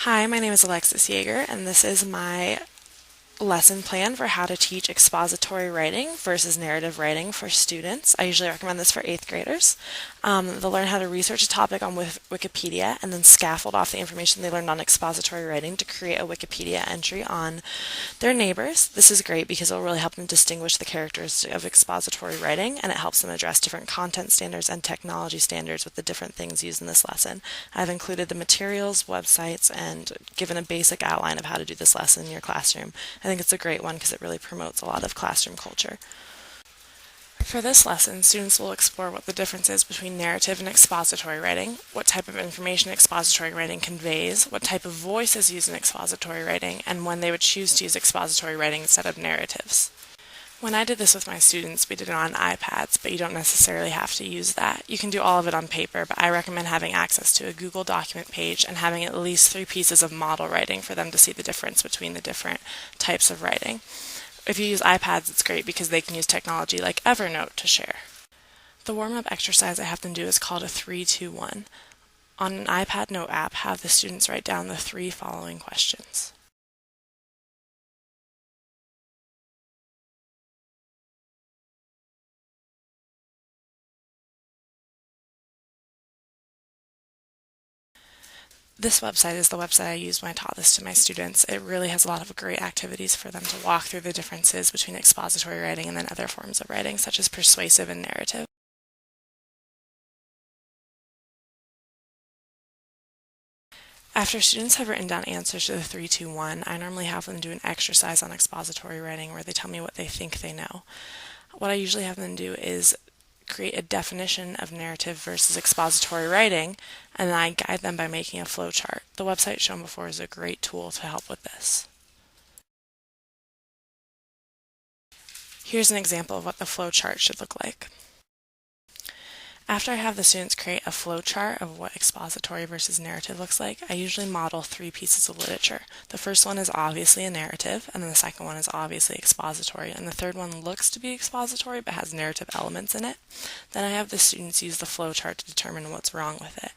Hi, my name is Alexis Yeager, and this is my lesson plan for how to teach expository writing versus narrative writing for students. I usually recommend this for 8th graders. They'll learn how to research a topic on Wikipedia and then scaffold off the information they learned on expository writing to create a Wikipedia entry on their neighbors. This is great because it'll really help them distinguish the characters of expository writing, and it helps them address different content standards and technology standards with the different things used in this lesson. I've included the materials, websites, and given a basic outline of how to do this lesson in your classroom. I think it's a great one because it really promotes a lot of classroom culture. For this lesson, students will explore what the difference is between narrative and expository writing, what type of information expository writing conveys, what type of voice is used in expository writing, and when they would choose to use expository writing instead of narratives. When I did this with my students, we did it on iPads, but you don't necessarily have to use that. You can do all of it on paper, but I recommend having access to a Google document page and having at least 3 pieces of model writing for them to see the difference between the different types of writing. If you use iPads, it's great because they can use technology like Evernote to share. The warm-up exercise I have them do is called a 3-2-1. On an iPad Note app, have the students write down the 3 following questions. This website is the website I used when I taught this to my students. It really has a lot of great activities for them to walk through the differences between expository writing and then other forms of writing, such as persuasive and narrative. After students have written down answers to the 3-2-1, I normally have them do an exercise on expository writing where they tell me what they think they know. What I usually have them do is create a definition of narrative versus expository writing, and then I guide them by making a flowchart. The website shown before is a great tool to help with this. Here's an example of what the flowchart should look like. After I have the students create a flowchart of what expository versus narrative looks like, I usually model 3 pieces of literature. The first one is obviously a narrative, and then the second one is obviously expository, and the third one looks to be expository but has narrative elements in it. Then I have the students use the flowchart to determine what's wrong with it.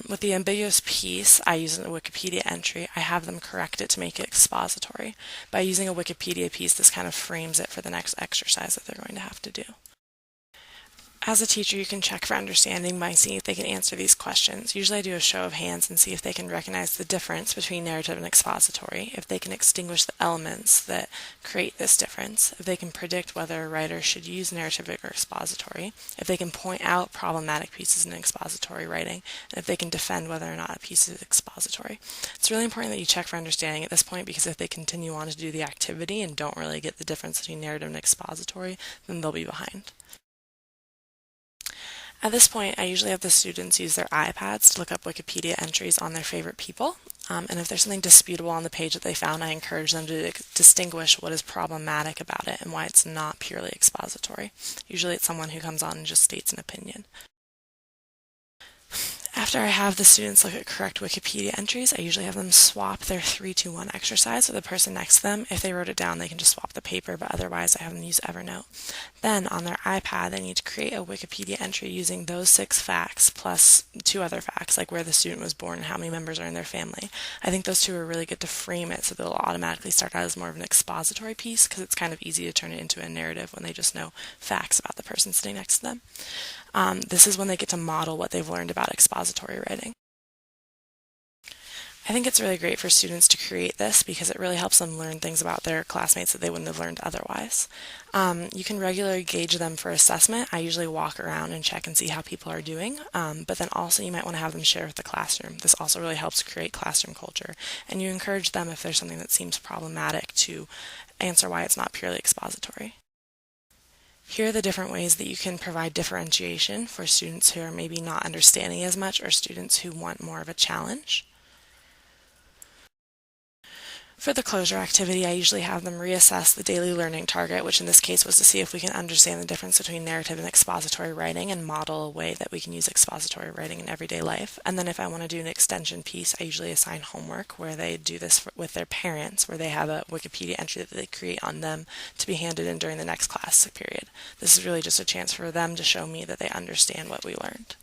With the ambiguous piece, I use a Wikipedia entry. I have them correct it to make it expository. By using a Wikipedia piece, this kind of frames it for the next exercise that they're going to have to do. As a teacher, you can check for understanding by seeing if they can answer these questions. Usually I do a show of hands and see if they can recognize the difference between narrative and expository, if they can extinguish the elements that create this difference, if they can predict whether a writer should use narrative or expository, if they can point out problematic pieces in expository writing, and if they can defend whether or not a piece is expository. It's really important that you check for understanding at this point because if they continue on to do the activity and don't really get the difference between narrative and expository, then they'll be behind. At this point, I usually have the students use their iPads to look up Wikipedia entries on their favorite people, and if there's something disputable on the page that they found, I encourage them to distinguish what is problematic about it and why it's not purely expository. Usually it's someone who comes on and just states an opinion. After I have the students look at correct Wikipedia entries, I usually have them swap their 3-2-1 exercise with the person next to them. If they wrote it down, they can just swap the paper, but otherwise I have them use Evernote. Then on their iPad, they need to create a Wikipedia entry using those 6 facts plus 2 other facts, like where the student was born and how many members are in their family. I think those 2 are really good to frame it so they'll automatically start out as more of an expository piece because it's kind of easy to turn it into a narrative when they just know facts about the person sitting next to them. This is when they get to model what they've learned about expository writing. I think it's really great for students to create this because it really helps them learn things about their classmates that they wouldn't have learned otherwise. You can regularly gauge them for assessment. I usually walk around and check and see how people are doing, but then also you might want to have them share with the classroom. This also really helps create classroom culture, and you encourage them if there's something that seems problematic to answer why it's not purely expository. Here are the different ways that you can provide differentiation for students who are maybe not understanding as much or students who want more of a challenge. For the closure activity, I usually have them reassess the daily learning target, which in this case was to see if we can understand the difference between narrative and expository writing and model a way that we can use expository writing in everyday life. And then if I want to do an extension piece, I usually assign homework where they do this with their parents, where they have a Wikipedia entry that they create on them to be handed in during the next class period. This is really just a chance for them to show me that they understand what we learned.